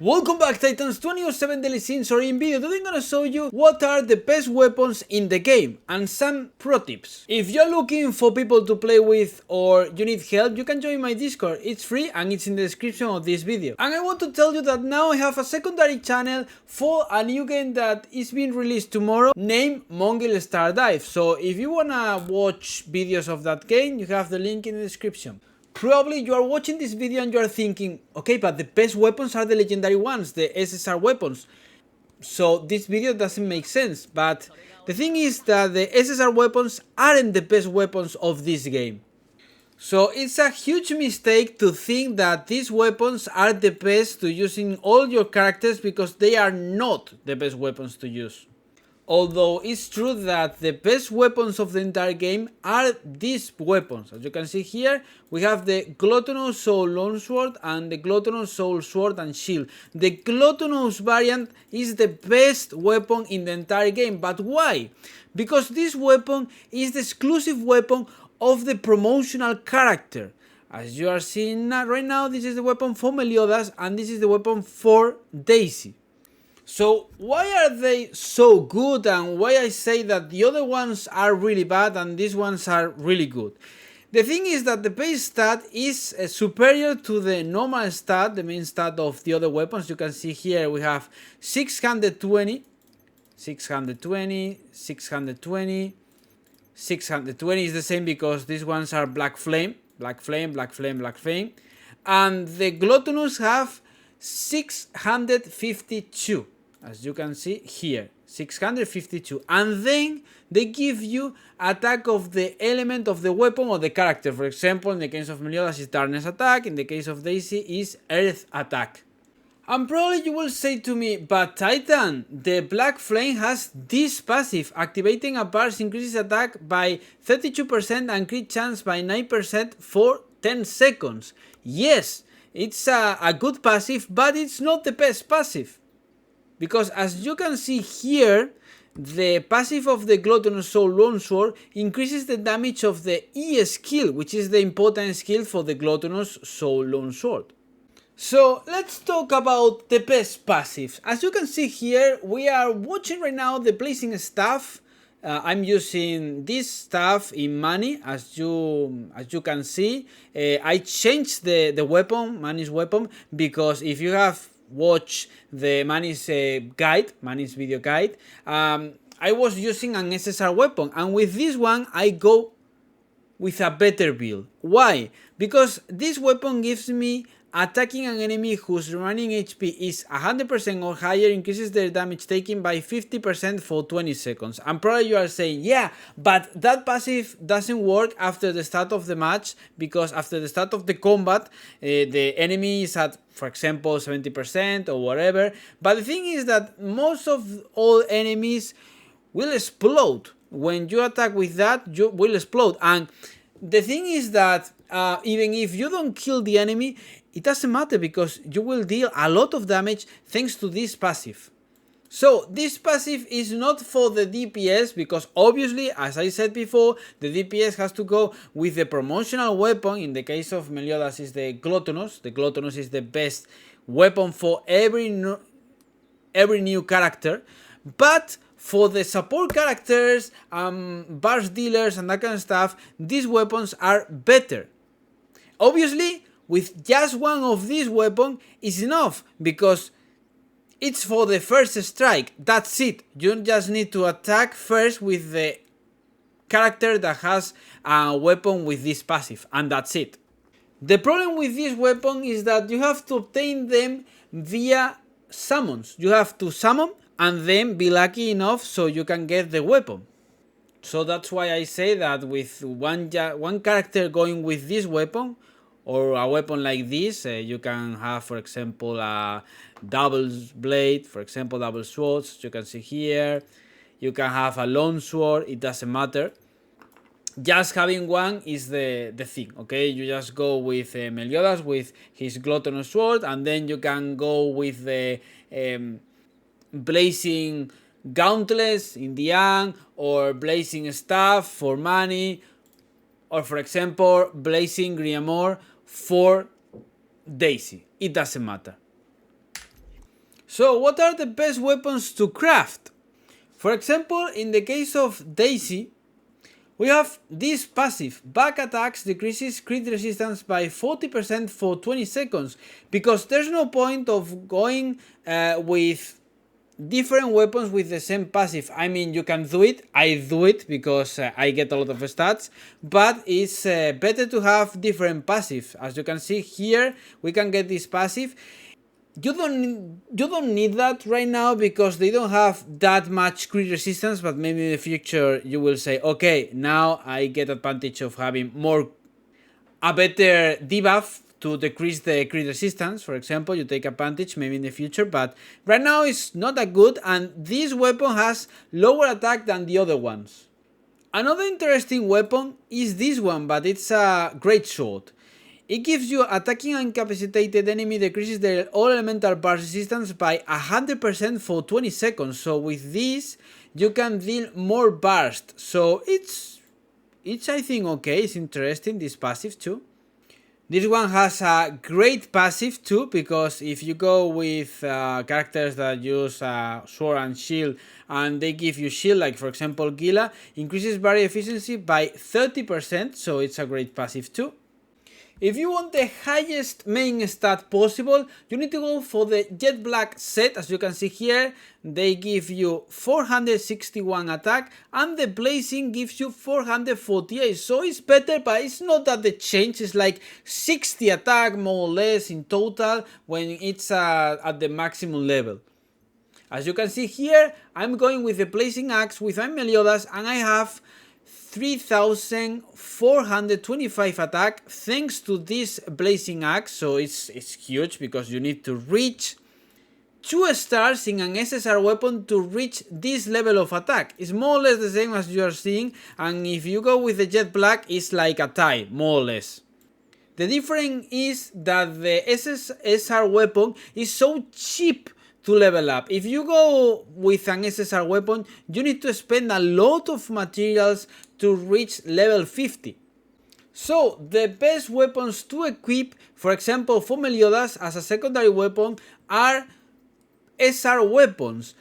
Welcome back, Titans. 2007 Daily Scenes, or in video. Today I'm gonna show you what are the best weapons in the game and some pro tips. If you're looking for people to play with or you need help, you can join my Discord. It's free and it's in the description of this video. And I want to tell you that now I have a secondary channel for a new game that is being released tomorrow named Mongol Star Dive. So if you wanna watch videos of that game, you have the link in the description. Probably you are watching this video and you are thinking, okay, but the best weapons are the legendary ones, the SSR weapons. So this video doesn't make sense, but the thing is that the SSR weapons aren't the best weapons of this game. So it's a huge mistake to think that these weapons are the best to use in all your characters, because they are not the best weapons to use. Although it's true that the best weapons of the entire game are these weapons. As you can see here, we have the Gluttonous Soul Longsword and the Gluttonous Soul Sword and Shield. The Gluttonous variant is the best weapon in the entire game. But why? Because this weapon is the exclusive weapon of the promotional character. As you are seeing right now, this is the weapon for Meliodas and this is the weapon for Daisy. So why are they so good, and why I say that the other ones are really bad and these ones are really good? The thing is that the base stat is superior to the normal stat, the main stat of the other weapons. You can see here we have 620, 620, 620, 620 is the same because these ones are Black Flame, Black Flame, Black Flame, Black Flame. And the Gluttonous have 652. As you can see here, 652, and then they give you attack of the element of the weapon or the character. For example, in the case of Meliodas is Darkness attack, in the case of Daisy is Earth attack. And probably you will say to me, but Titan, the Black Flame has this passive, activating a burst increases attack by 32% and crit chance by 9% for 10 seconds. Yes, it's a good passive, but it's not the best passive. Because as you can see here, the passive of the Gluttonous Soul Longsword increases the damage of the E skill, which is the important skill for the Gluttonous Soul Longsword. So let's talk about the best passives. As you can see here, we are watching right now the placing staff. I'm using this staff in Mani, as you can see. I changed the weapon, Mani's weapon, because if you have watched the Mani's guide, Mani's video guide, I was using an SSR weapon, and with this one I go with a better build. Why? Because this weapon gives me attacking an enemy whose remaining HP is 100% or higher, increases their damage taken by 50% for 20 seconds. And probably you are saying, yeah, but that passive doesn't work after the start of the match, because after the start of the combat, the enemy is at, for example, 70% or whatever. But the thing is that most of all enemies will explode. When you attack with that, you will explode. And the thing is that even if you don't kill the enemy, it doesn't matter, because you will deal a lot of damage thanks to this passive. So this passive is not for the DPS, because obviously, as I said before, the DPS has to go with the promotional weapon. In the case of Meliodas is the Gluttonous. The Gluttonous is the best weapon for every new character. But for the support characters, burst dealers and that kind of stuff, these weapons are better. Obviously, with just one of these weapons is enough, because it's for the first strike. That's it. You just need to attack first with the character that has a weapon with this passive, and that's it. The problem with this weapon is that you have to obtain them via summons. You have to summon and then be lucky enough so you can get the weapon. So that's why I say that with one character going with this weapon, or a weapon like this, you can have, for example, a double blade, for example, double swords, you can see here. You can have a long sword, it doesn't matter. Just having one is the thing, okay? You just go with Meliodas with his Gluttonous sword, and then you can go with the blazing gauntlets in the end, or blazing staff for Mani, or for example, blazing Griamore for Daisy. It doesn't matter. So what are the best weapons to craft? For example, in the case of Daisy, we have this passive. Back attacks decreases crit resistance by 40% for 20 seconds. Because there's no point of going with different weapons with the same passive. I mean, you can do it. I do it because I get a lot of stats. But it's better to have different passives. As you can see here, we can get this passive. You don't need that right now because they don't have that much crit resistance, but maybe in the future you will say, okay, now I get advantage of having a better debuff to decrease the crit resistance. For example, you take advantage maybe in the future, but right now it's not that good, and this weapon has lower attack than the other ones. Another interesting weapon is this one, but it's a great sword. It gives you attacking an incapacitated enemy decreases their all elemental burst resistance by 100% for 20 seconds. So with this, you can deal more burst. So it's I think okay, it's interesting, this passive too. This one has a great passive too, because if you go with characters that use sword and shield and they give you shield, like for example Gila, increases barrier efficiency by 30%, so it's a great passive too. If you want the highest main stat possible, you need to go for the Jet Black set. As you can see here, they give you 461 attack and the Blazing gives you 448. So it's better, but it's not that the change is like 60 attack more or less in total when it's at the maximum level. As you can see here, I'm going with the Blazing Axe with my Meliodas and I have 3425 attack thanks to this Blazing Axe. So it's huge because you need to reach 2 stars in an SSR weapon to reach this level of attack. It's more or less the same as you are seeing, and if you go with the Jet Black, it's like a tie, more or less. The difference is that the SSR weapon is so cheap to level up. If you go with an SSR weapon, you need to spend a lot of materials to reach level 50. So the best weapons to equip, for example for Meliodas as a secondary weapon, are SR weapons.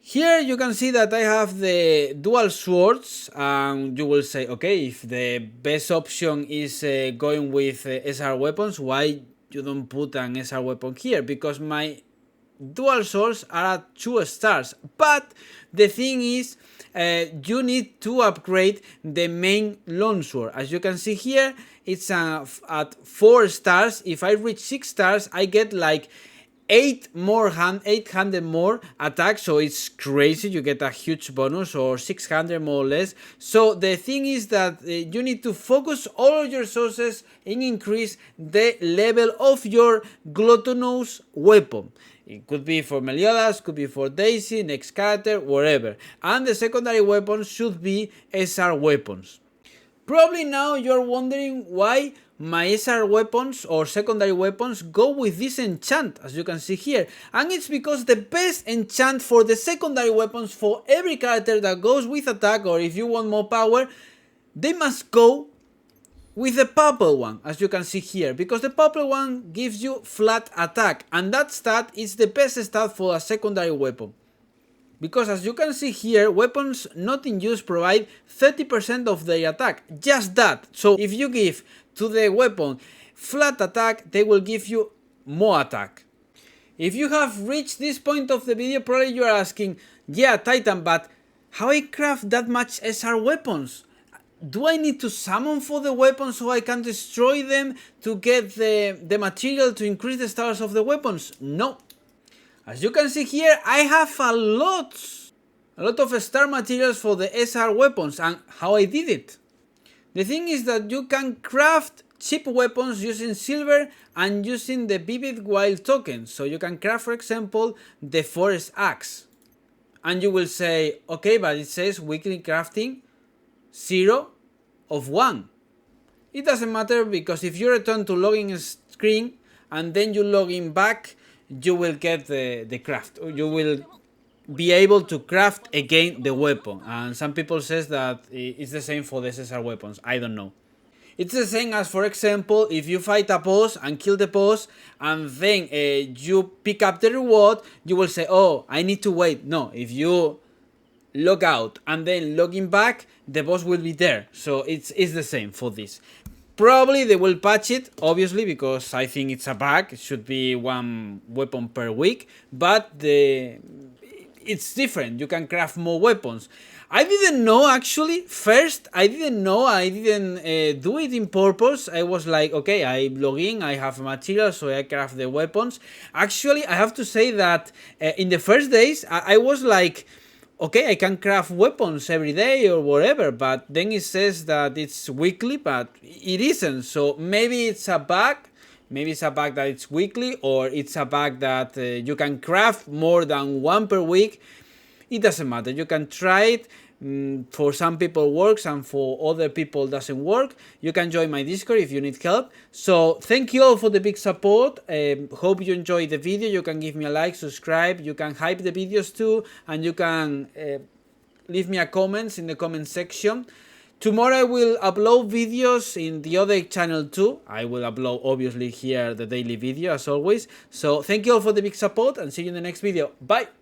Here you can see that I have the dual swords, and you will say, okay, if the best option is going with SR weapons, why you don't put an SR weapon here? Because my dual swords are at 2 stars, but the thing is you need to upgrade the main longsword. As you can see here, it's at 4 stars. If I reach 6 stars, I get like 800 more attack, so it's crazy. You get a huge bonus, or 600 more or less. So the thing is that you need to focus all of your resources and increase the level of your gluttonous weapon. It could be for Meliodas, could be for Daisy, next character, whatever. And the secondary weapons should be SR weapons. Probably now you're wondering why my SR weapons or secondary weapons go with this enchant, as you can see here. And it's because the best enchant for the secondary weapons for every character that goes with attack, or if you want more power, they must go with the purple one, as you can see here, because the purple one gives you flat attack, and that stat is the best stat for a secondary weapon. Because as you can see here, weapons not in use provide 30% of their attack, just that. So if you give to the weapon flat attack, they will give you more attack. If you have reached this point of the video, probably you are asking, yeah Titan, but how I craft that much SR weapons? Do I need to summon for the weapons so I can destroy them to get the material to increase the stars of the weapons? No. As you can see here, I have a lot of star materials for the SR weapons, and how I did it. The thing is that you can craft cheap weapons using silver and using the Vivid Wild token. So you can craft, for example, the Forest Axe. And you will say, okay, but it says weekly crafting 0 of 1. It doesn't matter, because if you return to login screen and then you log in back, you will get the craft. You will be able to craft again the weapon. And some people says that it's the same for the SSR weapons. I don't know. It's the same as, for example, if you fight a boss and kill the boss and then you pick up the reward, you will say, oh, I need to wait. No, if you log out and then logging back, the boss will be there. So it's the same for this. Probably they will patch it, obviously, because I think it's a bug. It should be one weapon per week, but it's different. You can craft more weapons. I didn't know, actually. First, I didn't know. I didn't do it in purpose. I was like, okay, I log in, I have materials, so I craft the weapons. Actually, I have to say that in the first days, I was like, okay, I can craft weapons every day or whatever, but then it says that it's weekly, but it isn't. So maybe it's a bug. Maybe it's a bug that it's weekly, or it's a bug that you can craft more than one per week. It doesn't matter. You can try it. For some people works and for other people doesn't work. You can join my Discord if you need help. So thank you all for the big support. Hope you enjoyed the video. You can give me a like, subscribe. You can hype the videos too, and you can leave me a comments in the comment section. Tomorrow I will upload videos in the other channel too. I will upload obviously here the daily video as always. So thank you all for the big support and see you in the next video. Bye!